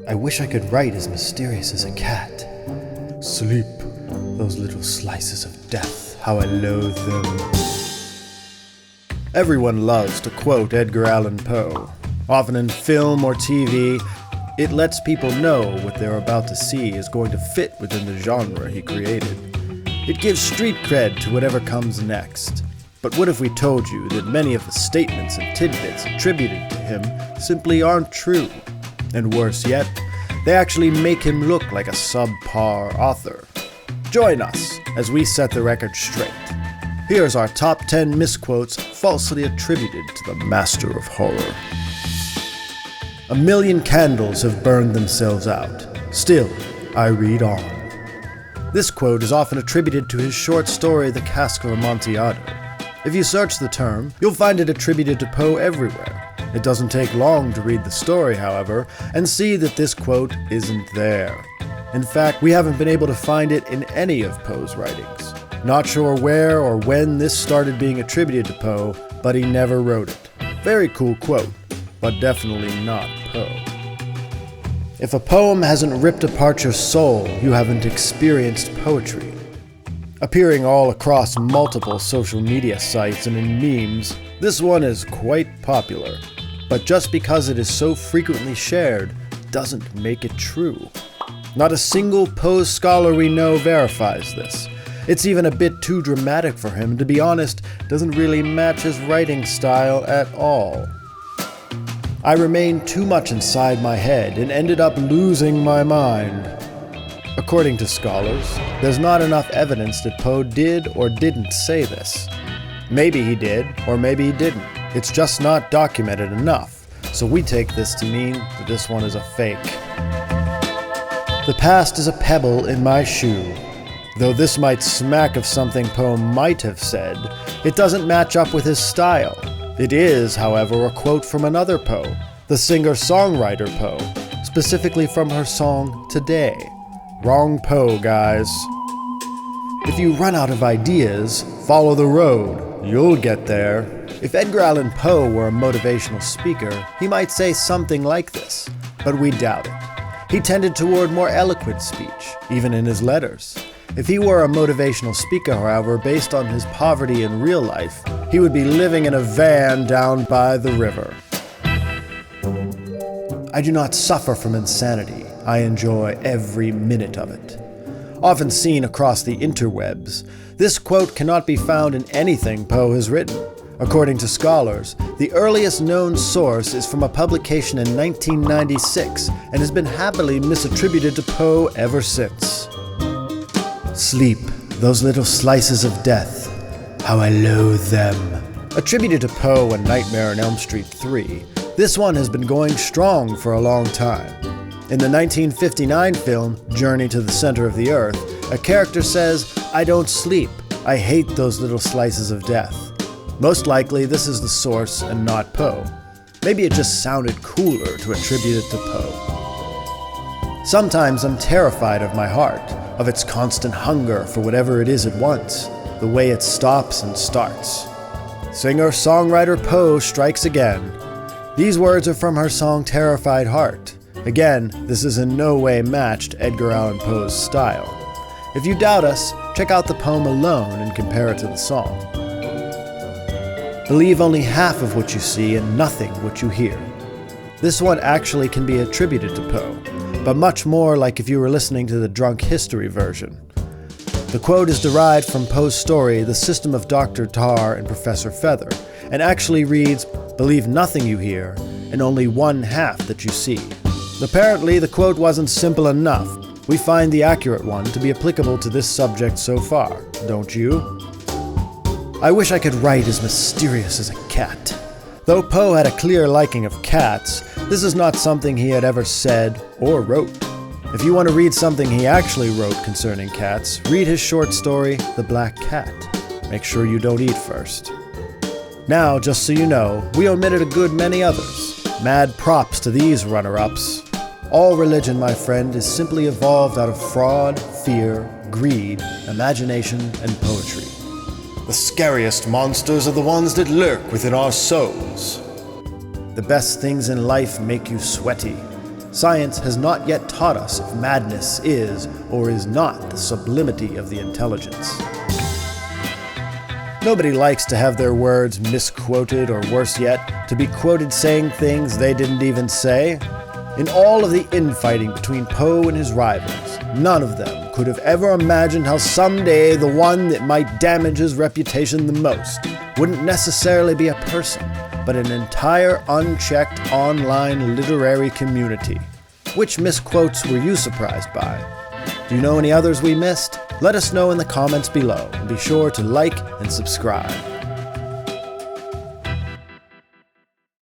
I wish I could write as mysterious as a cat. Sleep, those little slices of death, how I loathe them. Everyone loves to quote Edgar Allan Poe. Often in film or TV, it lets people know what they're about to see is going to fit within the genre he created. It gives street cred to whatever comes next. But what if we told you that many of the statements and tidbits attributed to him simply aren't true? And worse yet, they actually make him look like a subpar author. Join us as we set the record straight. Here's our top 10 misquotes falsely attributed to the master of horror. 1,000,000 candles have burned themselves out. Still, I read on. This quote is often attributed to his short story, The Cask of Amontillado. If you search the term, you'll find it attributed to Poe everywhere. It doesn't take long to read the story, however, and see that this quote isn't there. In fact, we haven't been able to find it in any of Poe's writings. Not sure where or when this started being attributed to Poe, but he never wrote it. Very cool quote, but definitely not Poe. If a poem hasn't ripped apart your soul, you haven't experienced poetry. Appearing all across multiple social media sites and in memes, this one is quite popular. But just because it is so frequently shared doesn't make it true. Not a single Poe scholar we know verifies this. It's even a bit too dramatic for him, to be honest, doesn't really match his writing style at all. I remained too much inside my head and ended up losing my mind. According to scholars, there's not enough evidence that Poe did or didn't say this. Maybe he did, or maybe he didn't. It's just not documented enough, so we take this to mean that this one is a fake. The past is a pebble in my shoe. Though this might smack of something Poe might have said, it doesn't match up with his style. It is, however, a quote from another Poe, the singer-songwriter Poe, specifically from her song Today. Wrong Poe, guys. If you run out of ideas, follow the road. You'll get there. If Edgar Allan Poe were a motivational speaker, he might say something like this, but we doubt it. He tended toward more eloquent speech, even in his letters. If he were a motivational speaker, however, based on his poverty in real life, he would be living in a van down by the river. I do not suffer from insanity. I enjoy every minute of it. Often seen across the interwebs, this quote cannot be found in anything Poe has written. According to scholars, the earliest known source is from a publication in 1996 and has been happily misattributed to Poe ever since. Sleep, those little slices of death, how I loathe them. Attributed to Poe and Nightmare on Elm Street 3, this one has been going strong for a long time. In the 1959 film, Journey to the Center of the Earth, a character says, "I don't sleep. I hate those little slices of death." Most likely, this is the source and not Poe. Maybe it just sounded cooler to attribute it to Poe. Sometimes I'm terrified of my heart, of its constant hunger for whatever it is it wants, the way it stops and starts. Singer-songwriter Poe strikes again. These words are from her song Terrified Heart. Again, this is in no way matched Edgar Allan Poe's style. If you doubt us, check out the poem alone and compare it to the song. Believe only half of what you see and nothing what you hear. This one actually can be attributed to Poe, but much more like if you were listening to the drunk history version. The quote is derived from Poe's story, The System of Dr. Tar and Professor Feather, and actually reads, "Believe nothing you hear, and only one half that you see." Apparently, the quote wasn't simple enough. We find the accurate one to be applicable to this subject so far, don't you? I wish I could write as mysterious as a cat. Though Poe had a clear liking of cats, this is not something he had ever said or wrote. If you want to read something he actually wrote concerning cats, read his short story, The Black Cat. Make sure you don't eat first. Now, just so you know, we omitted a good many others. Mad props to these runner-ups. All religion, my friend, is simply evolved out of fraud, fear, greed, imagination, and poetry. The scariest monsters are the ones that lurk within our souls. The best things in life make you sweaty. Science has not yet taught us if madness is or is not the sublimity of the intelligence. Nobody likes to have their words misquoted, or worse yet, to be quoted saying things they didn't even say. In all of the infighting between Poe and his rivals, none of them could have ever imagined how someday the one that might damage his reputation the most wouldn't necessarily be a person, but an entire unchecked online literary community. Which misquotes were you surprised by? Do you know any others we missed? Let us know in the comments below, and be sure to like and subscribe.